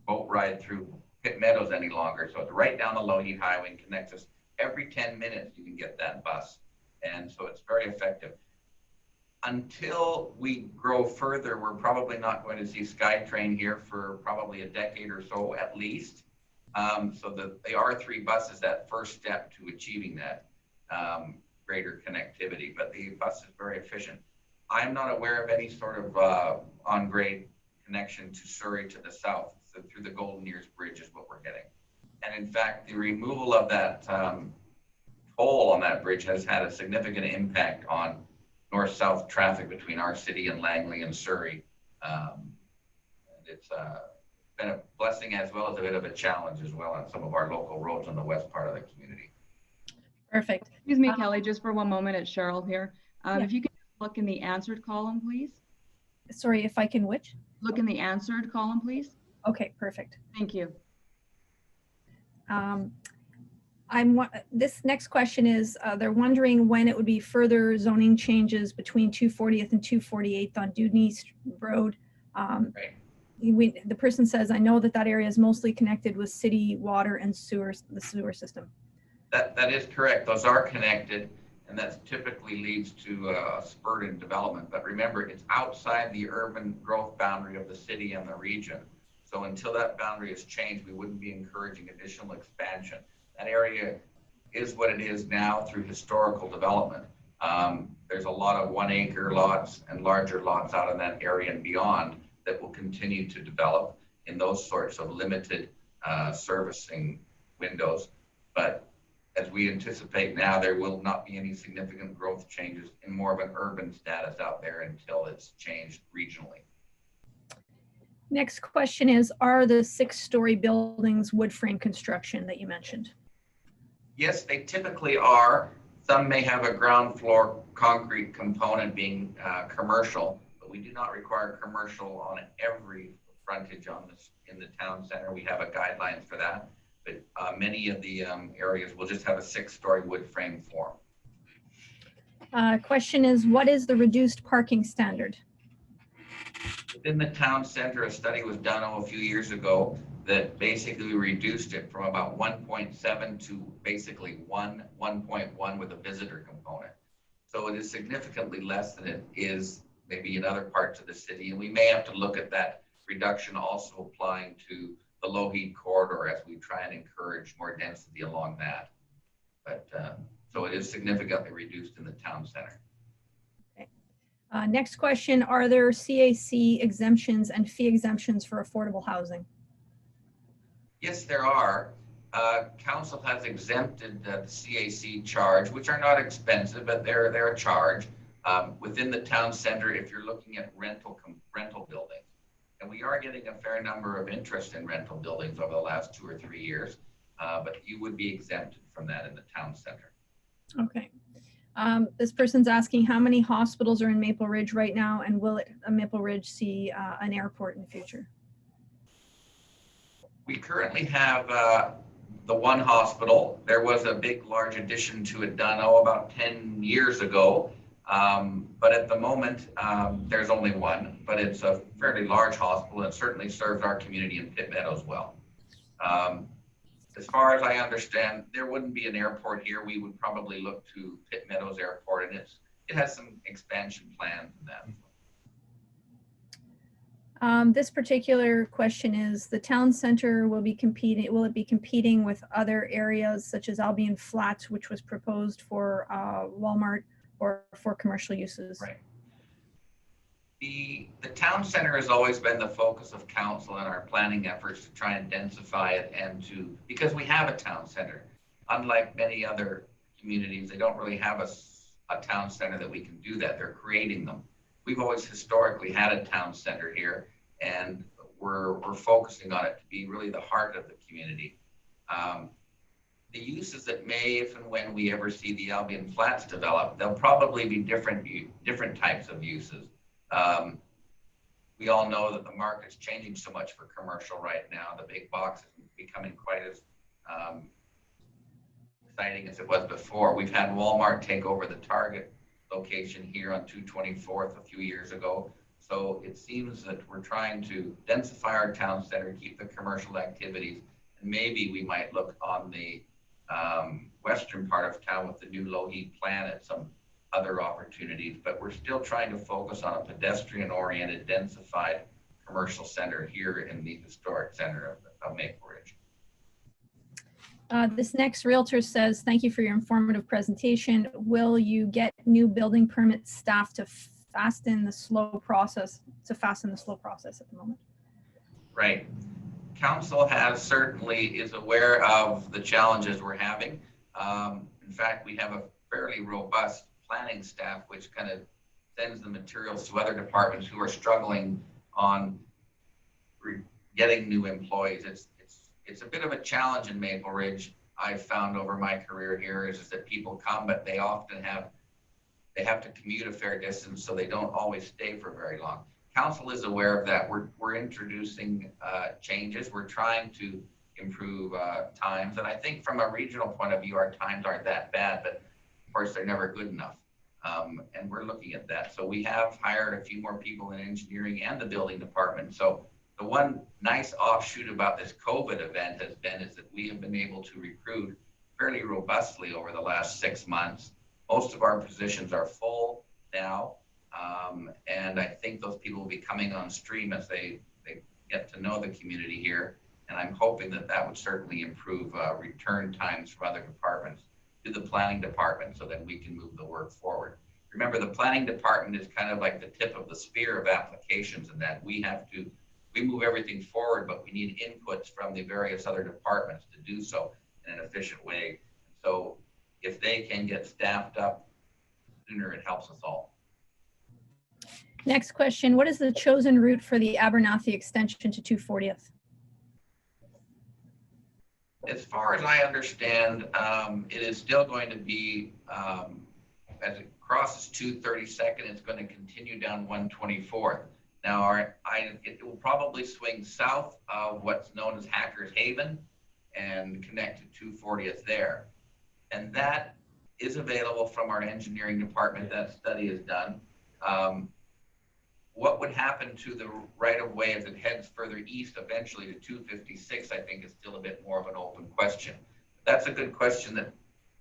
boat ride through Pitt Meadows any longer. So it's right down the Lougheed Highway and connects us. Every 10 minutes you can get that bus. And so it's very effective. Until we grow further, we're probably not going to see SkyTrain here for probably a decade or so at least. So the R3 bus is that first step to achieving that greater connectivity, but the bus is very efficient. I'm not aware of any sort of on-grade connection to Surrey to the south. So through the Golden Ears Bridge is what we're getting. And in fact, the removal of that toll on that bridge has had a significant impact on north-south traffic between our city and Langley and Surrey. And it's been a blessing as well as a bit of a challenge as well on some of our local roads on the west part of the community. Perfect. Excuse me, Kelly, just for one moment. It's Cheryl here. Yeah. If you could look in the answered column, please. Sorry, if I can which? Look in the answered column, please. Okay, perfect. Thank you. This next question is, they're wondering when it would be further zoning changes between 240th and 248th on Dudney Road. Right. The person says, I know that area is mostly connected with city water and the sewer system. That is correct. Those are connected, and that typically leads to a spurt in development. But remember, it's outside the urban growth boundary of the city and the region. So until that boundary is changed, we wouldn't be encouraging additional expansion. That area is what it is now through historical development. There's a lot of 1 acre lots and larger lots out in that area and beyond that will continue to develop in those sorts of limited servicing windows. But as we anticipate now, there will not be any significant growth changes in more of an urban status out there until it's changed regionally. Next question is, are the 6-story buildings wood frame construction that you mentioned? Yes, they typically are. Some may have a ground floor concrete component being commercial, but we do not require commercial on every frontage on this in the town center. We have a guideline for that, but many of the areas will just have a 6-story wood frame form. Question is, what is the reduced parking standard? Within the town center, a study was done a few years ago that basically reduced it from about 1.7 to basically 1.1 with a visitor component. So it is significantly less than it is maybe in other parts of the city. And we may have to look at that reduction also applying to the Lougheed corridor as we try and encourage more density along that. But So it is significantly reduced in the town center. Next question, are there CAC exemptions and fee exemptions for affordable housing? Yes, there are. Council has exempted the CAC charge, which are not expensive, but they're a charge within the town center if you're looking at rental buildings. And we are getting a fair number of interest in rental buildings over the last 2 or 3 years, but you would be exempted from that in the town center. Okay. This person's asking how many hospitals are in Maple Ridge right now, and will Maple Ridge see an airport in the future? We currently have the one hospital. There was a big, large addition to it done, about 10 years ago. But at the moment, there's only one, but it's a fairly large hospital and certainly serves our community in Pitt Meadows well. As far as I understand, there wouldn't be an airport here. We would probably look to Pitt Meadows Airport, and it has some expansion plans in that. This particular question is, the town center will it be competing with other areas such as Albion Flats, which was proposed for Walmart, or for commercial uses? Right. The town center has always been the focus of council and our planning efforts to try and densify it, and because we have a town center. Unlike many other communities, they don't really have a town center that we can do that. They're creating them. We've always historically had a town center here, and we're focusing on it to be really the heart of the community. The uses that may, if and when we ever see the Albion Flats develop, there'll probably be different types of uses. We all know that the market's changing so much for commercial right now. The big box isn't becoming quite as exciting as it was before. We've had Walmart take over the Target location here on 224th a few years ago. So it seems that we're trying to densify our town center, keep the commercial activities, and maybe we might look on the western part of town with the new low heat plant at some other opportunities, but we're still trying to focus on a pedestrian-oriented, densified commercial center here in the historic center of Maple Ridge. This next realtor says, thank you for your informative presentation. Will you get new building permit staff to fasten the slow process at the moment? Right. Council is aware of the challenges we're having. In fact, we have a fairly robust planning staff, which kind of sends the materials to other departments who are struggling on getting new employees. It's a bit of a challenge in Maple Ridge. I've found over my career here is that people come, but they often have to commute a fair distance, so they don't always stay for very long. Council is aware of that. We're introducing changes. We're trying to improve times, and I think from a regional point of view, our times aren't that bad, but of course they're never good enough. And we're looking at that. So we have hired a few more people in engineering and the building department. So the one nice offshoot about this COVID event is that we have been able to recruit fairly robustly over the last 6 months. Most of our positions are full now. And I think those people will be coming on stream as they get to know the community here. And I'm hoping that would certainly improve return times from other departments to the planning department, so that we can move the work forward. Remember, the planning department is kind of like the tip of the spear of applications, in that we move everything forward, but we need inputs from the various other departments to do so in an efficient way. So if they can get staffed up sooner, it helps us all. Next question, what is the chosen route for the Abernathy extension to 240th? As far as I understand, it is still going to be, as it crosses 232nd, it's going to continue down 124th. Now, it will probably swing south of what's known as Hackers Haven and connect to 240th there. And that is available from our engineering department. That study is done. What would happen to the right-of-way as it heads further east eventually to 256, I think, is still a bit more of an open question. That's a good question that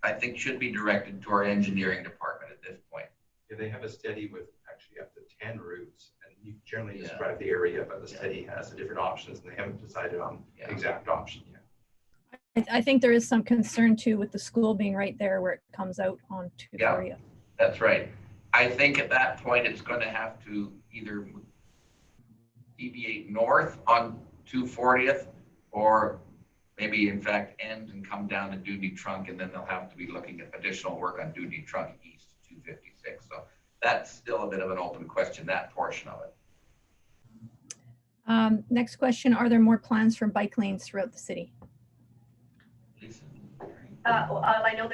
I think should be directed to our engineering department at this point. Yeah, they have a study with actually up to 10 routes, and you generally describe the area, but the study has the different options, and they haven't decided on the exact option yet. I think there is some concern too with the school being right there where it comes out on 240th. That's right. I think at that point, it's going to have to either deviate north on 240th or maybe in fact end and come down to Dewdney Trunk, and then they'll have to be looking at additional work on Dewdney Trunk east 256. So that's still a bit of an open question, that portion of it. Next question, are there more plans for bike lanes throughout the city? Lisa? I know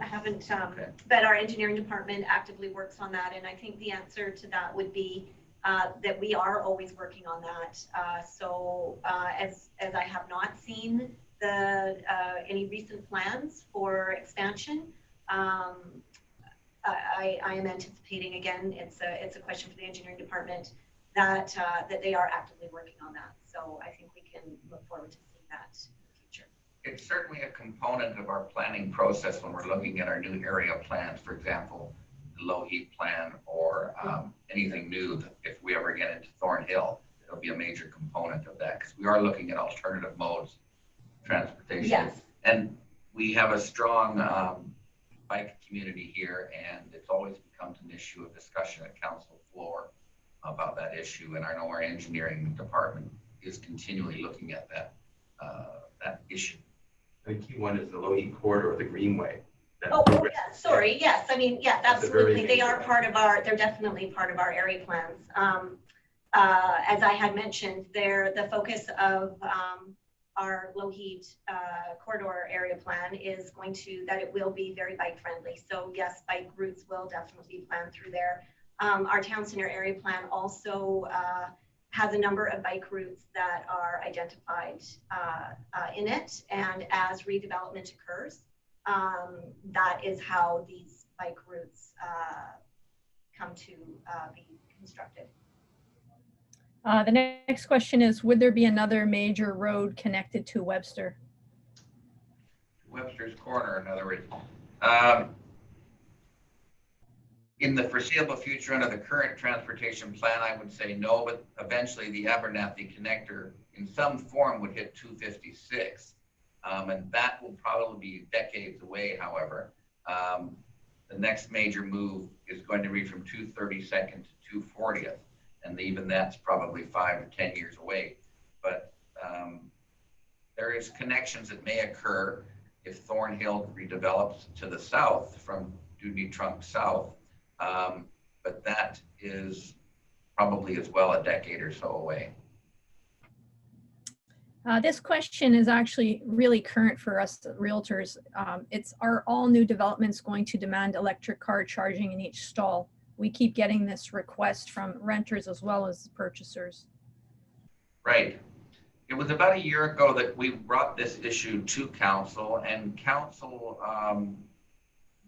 haven't, Okay. but our engineering department actively works on that. And I think the answer to that would be that we are always working on that. As I have not seen any recent plans for expansion, I am anticipating, again, it's a question for the engineering department, that they are actively working on that. So I think we can look forward to seeing that in the future. It's certainly a component of our planning process when we're looking at our new area plans, for example, the low heat plan or anything new. If we ever get into Thornhill, it'll be a major component of that because we are looking at alternative modes of transportation. Yes. And we have a strong bike community here, and it's always becomes an issue of discussion at council floor about that issue. And I know our engineering department is continually looking at that issue. The key one is the low heat corridor or the greenway. Oh, yeah, sorry. Yes, I mean, yeah, absolutely. They are they're definitely part of our area plans. As I had mentioned, the focus of our low heat corridor area plan is that it will be very bike friendly. So yes, bike routes will definitely be planned through there. Our town center area plan also has a number of bike routes that are identified in it. And as redevelopment occurs, that is how these bike routes come to be constructed. The next question is, would there be another major road connected to Webster? Webster's Corner, in other words. In the foreseeable future, under the current transportation plan, I would say no, but eventually the Abernathy connector in some form would hit 256. And that will probably be decades away, however. The next major move is going to be from 232nd to 240th. And even that's probably 5 or 10 years away. But there is connections that may occur if Thornhill redevelops to the south from Dewdney Trunk south. But that is probably as well a decade or so away. This question is actually really current for us realtors. Are all new developments going to demand electric car charging in each stall? We keep getting this request from renters as well as purchasers. Right. It was about a year ago that we brought this issue to council, and council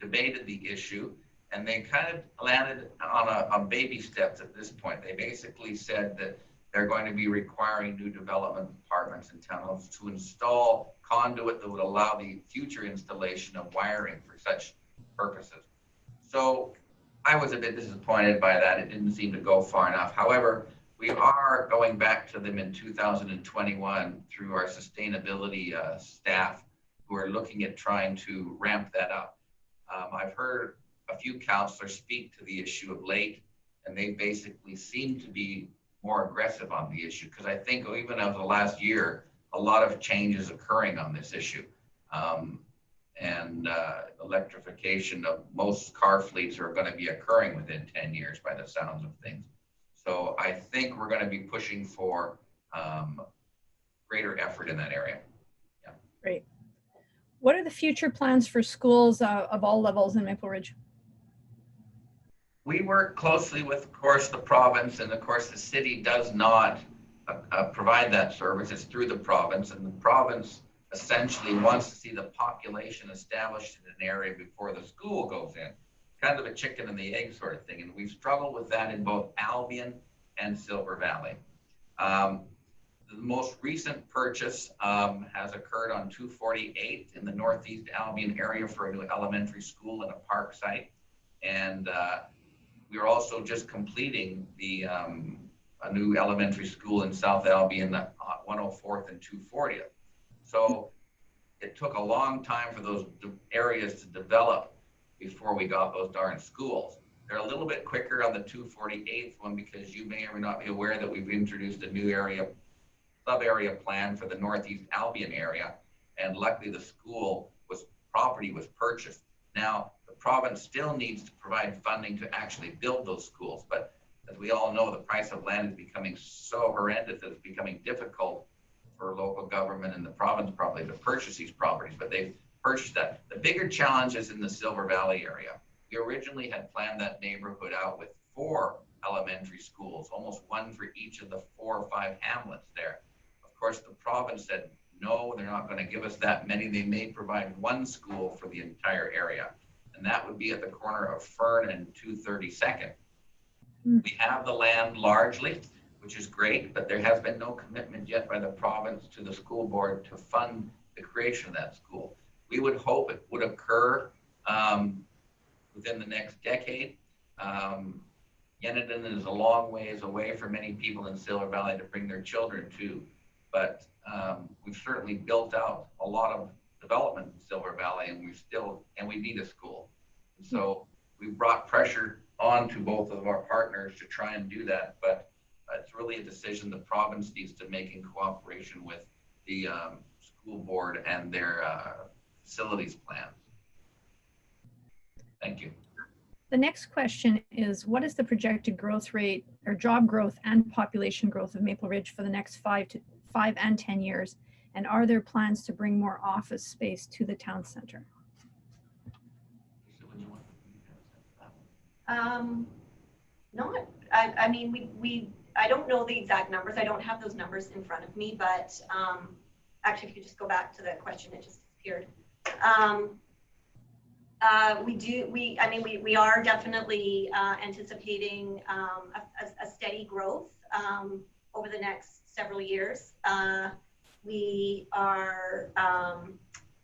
debated the issue, and they kind of landed on baby steps at this point. They basically said that they're going to be requiring new development departments and townhomes to install conduit that would allow the future installation of wiring for such purposes. So I was a bit disappointed by that. It didn't seem to go far enough. However, we are going back to them in 2021 through our sustainability staff who are looking at trying to ramp that up. I've heard a few councillors speak to the issue of late, and they basically seem to be more aggressive on the issue, because I think even over the last year, a lot of changes occurring on this issue. Electrification of most car fleets are going to be occurring within 10 years by the sounds of things. So I think we're going to be pushing for greater effort in that area. Yeah. Great. What are the future plans for schools of all levels in Maple Ridge? We work closely with, of course, the province, and of course the city does not provide that service. It's through the province, and the province essentially wants to see the population established in an area before the school goes in. Kind of a chicken and the egg sort of thing. And we've struggled with that in both Albion and Silver Valley. The most recent purchase has occurred on 248 in the Northeast Albion area for a new elementary school and a park site. And we are also just completing a new elementary school in South Albion, 104th and 240th. So it took a long time for those areas to develop before we got those darn schools. They're a little bit quicker on the 248th one because you may or may not be aware that we've introduced a new sub-area plan for the Northeast Albion area. And luckily the property was purchased. Now, the province still needs to provide funding to actually build those schools. But as we all know, the price of land is becoming so horrendous that it's becoming difficult for local government and the province probably to purchase these properties, but they've purchased that. The bigger challenge is in the Silver Valley area. We originally had planned that neighborhood out with 4 elementary schools, almost one for each of the 4 or 5 hamlets there. Of course, the province said, no, they're not going to give us that many. They may provide 1 school for the entire area. And that would be at the corner of Fern and 232nd. We have the land largely, which is great, but there has been no commitment yet by the province to the school board to fund the creation of that school. We would hope it would occur within the next decade. Yenadon is a long ways away for many people in Silver Valley to bring their children to, but we've certainly built out a lot of development in Silver Valley, and we need a school. And so we've brought pressure on to both of our partners to try and do that, but it's really a decision the province needs to make in cooperation with the school board and their facilities plans. Thank you. The next question is, what is the projected growth rate or job growth and population growth of Maple Ridge for the next 5 and 10 years? And are there plans to bring more office space to the town center? I don't know the exact numbers. I don't have those numbers in front of me, but actually, if you just go back to the question, it just appeared. We are definitely anticipating a steady growth over the next several years. We are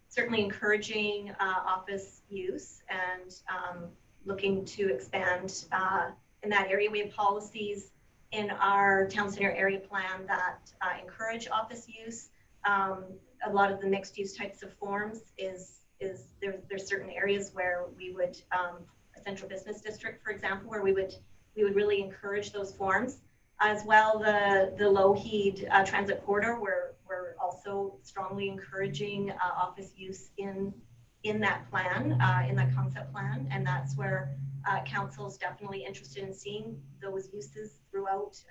certainly encouraging office use and looking to expand in that area. We have policies in our town center area plan that encourage office use. A lot of the mixed use types of forms there's certain areas where we would, a central business district, for example, where we would really encourage those forms. As well, the Lougheed transit corridor, we're also strongly encouraging office use in that plan, in that concept plan, and that's where council is definitely interested in seeing those uses throughout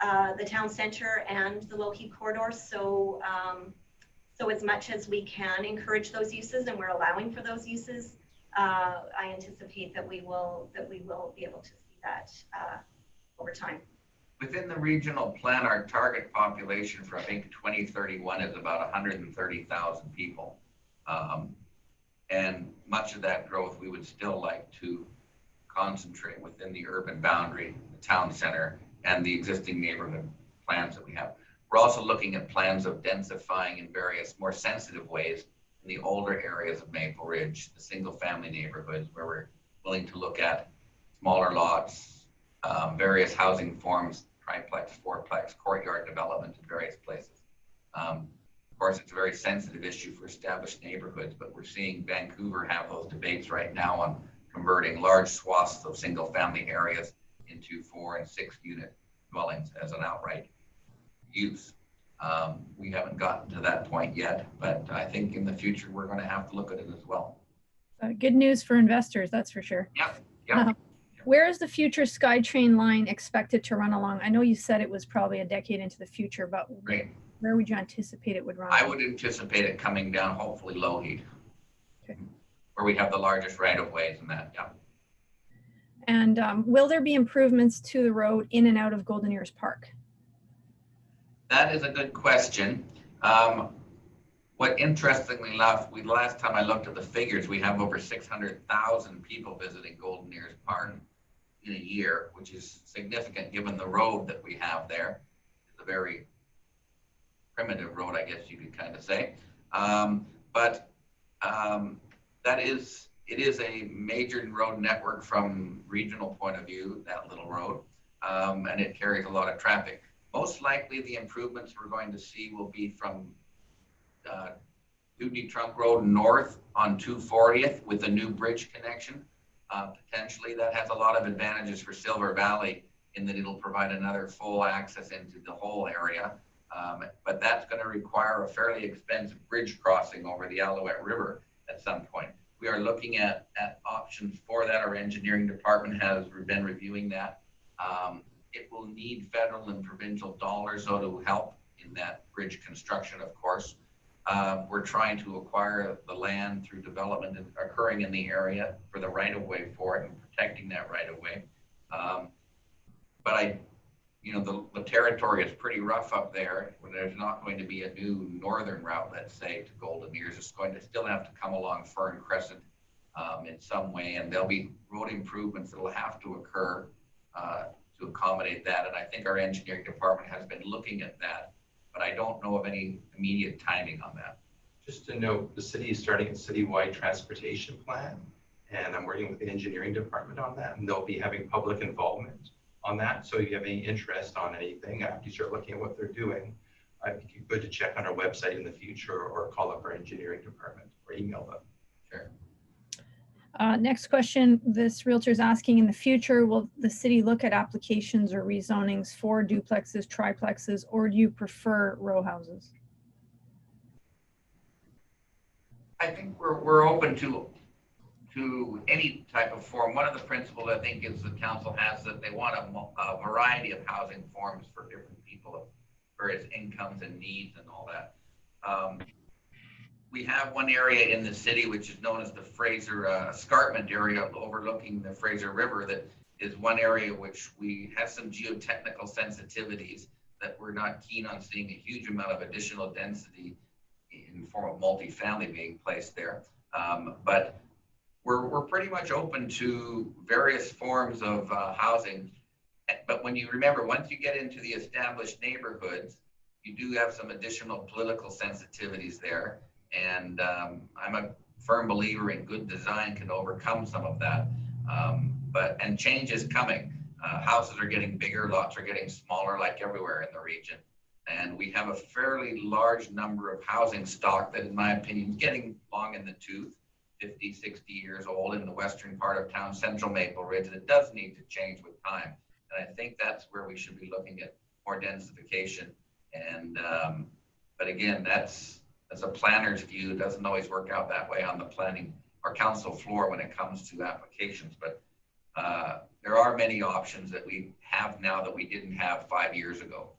the town center and the Lougheed corridor. So as much as we can encourage those uses, and we're allowing for those uses, I anticipate that we will be able to see that over time. Within the regional plan, our target population for I think 2031 is about 130,000 people. And much of that growth we would still like to concentrate within the urban boundary, the town center, and the existing neighborhood plans that we have. We're also looking at plans of densifying in various more sensitive ways in the older areas of Maple Ridge, the single family neighborhoods where we're willing to look at smaller lots, various housing forms, triplex, fourplex, courtyard development in various places. Of course, it's a very sensitive issue for established neighborhoods, but we're seeing Vancouver have those debates right now on converting large swaths of single family areas into 4 and 6 unit dwellings as an outright use. We haven't gotten to that point yet, but I think in the future we're going to have to look at it as well. Good news for investors, that's for sure. Yep. Where is the future SkyTrain line expected to run along? I know you said it was probably a decade into the future, but where would you anticipate it would run? I would anticipate it coming down, hopefully Lougheed, okay, where we have the largest right of ways in that. Yeah. And will there be improvements to the road in and out of Golden Ears Park? That is a good question. What interestingly enough, last time I looked at the figures, we have over 600,000 people visiting Golden Ears Park in a year, which is significant given the road that we have there. It's a very primitive road, I guess you could kind of say. It is a major road network from regional point of view, that little road, and it carries a lot of traffic. Most likely the improvements we're going to see will be from Dewdney Trunk Road north on 240th with a new bridge connection. Potentially that has a lot of advantages for Silver Valley in that it'll provide another full access into the whole area. But that's going to require a fairly expensive bridge crossing over the Alouette River at some point. We are looking at options for that. Our engineering department has been reviewing that. It will need federal and provincial dollars, though, to help in that bridge construction, of course. We're trying to acquire the land through development occurring in the area for the right-of-way for it and protecting that right-of-way. But the territory is pretty rough up there. There's not going to be a new northern route, let's say, to Golden Ears. It's going to still have to come along Fern Crescent in some way, and there'll be road improvements that will have to occur to accommodate that. And I think our engineering department has been looking at that, but I don't know of any immediate timing on that. Just to note, the city is starting a citywide transportation plan, and I'm working with the engineering department on that, and they'll be having public involvement on that. So if you have any interest on anything, after you start looking at what they're doing, I think it's good to check on our website in the future or call up our engineering department or email them. Sure. Next question, this realtor is asking, in the future, will the city look at applications or rezonings for duplexes, triplexes, or do you prefer row houses? I think we're open to any type of form. One of the principles I think is the council has that they want a variety of housing forms for different people of various incomes and needs and all that. We have one area in the city which is known as the Fraser Escarpment area overlooking the Fraser River that is one area which we have some geotechnical sensitivities that we're not keen on seeing a huge amount of additional density in the form of multifamily being placed there. But we're pretty much open to various forms of housing. But when you remember, once you get into the established neighborhoods, you do have some additional political sensitivities there. And I'm a firm believer in good design can overcome some of that. And change is coming. Houses are getting bigger, lots are getting smaller, like everywhere in the region. And we have a fairly large number of housing stock that, in my opinion, is getting long in the tooth, 50, 60 years old in the western part of town, central Maple Ridge, that does need to change with time. And I think that's where we should be looking at more densification. And, but again, that's a planner's view. It doesn't always work out that way on the planning or council floor when it comes to applications. But there are many options that we have now that we didn't have 5 years ago.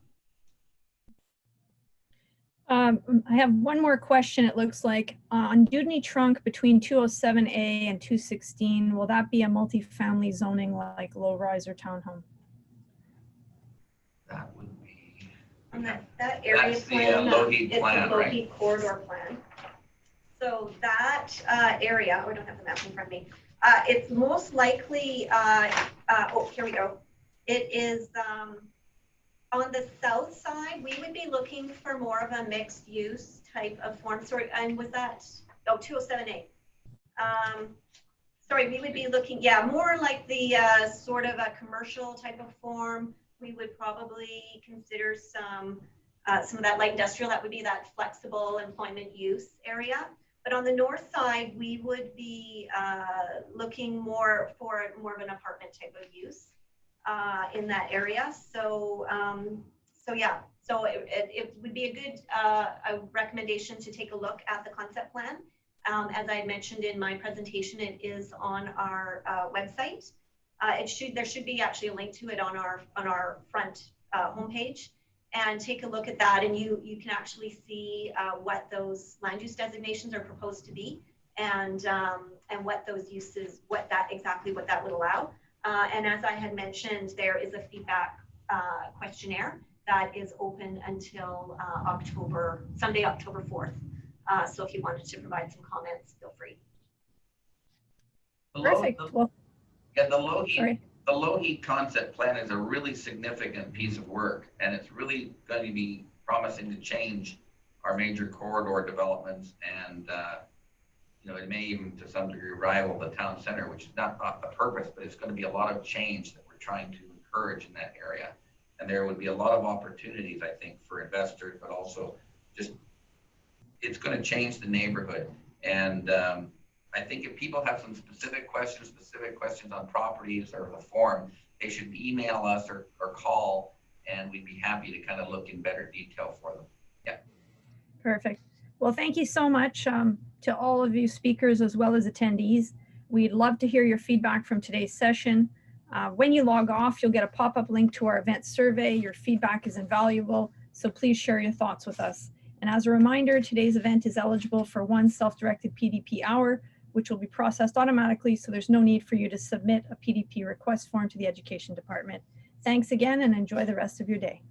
I have one more question. It looks like on Dewdney Trunk between 207A and 216, will that be a multifamily zoning like low rise or townhome? That would be on that area that's plan. The Lougheed it's plan, the Lougheed right? corridor plan. So that area, I don't have the map in front of me. It's most likely. Oh, here we go. It is. On the south side, we would be looking for more of a mixed use type of form. Sorry, and was that, 207A. Sorry, we would be looking, more like the sort of a commercial type of form. We would probably consider some of that light industrial. That would be that flexible employment use area. But on the north side, we would be looking more for more of an apartment type of use. In that area. So it would be a good a recommendation to take a look at the concept plan. As I mentioned in my presentation, it is on our website. There should be actually a link to it on our front homepage, and take a look at that, and you can actually see what those land use designations are proposed to be, and what those uses, what that would allow. And as I had mentioned, there is a feedback questionnaire that is open until Sunday, October 4th. So if you wanted to provide some comments, feel free. Perfect. The Lougheed concept plan is a really significant piece of work, and it's really going to be promising to change our major corridor developments, and it may even to some degree rival the town center, which is not the purpose, but it's going to be a lot of change that we're trying to encourage in that area. And there would be a lot of opportunities, I think, for investors, but also just it's going to change the neighborhood. And I think if people have some specific questions on properties or the form, they should email us or call, and we'd be happy to kind of look in better detail for them. Yeah. Perfect. Well, thank you so much to all of you speakers as well as attendees. We'd love to hear your feedback from today's session. When you log off, you'll get a pop-up link to our event survey. Your feedback is invaluable, so please share your thoughts with us. And as a reminder, today's event is eligible for one self-directed PDP hour, which will be processed automatically, so there's no need for you to submit a PDP request form to the Education Department. Thanks again and enjoy the rest of your day.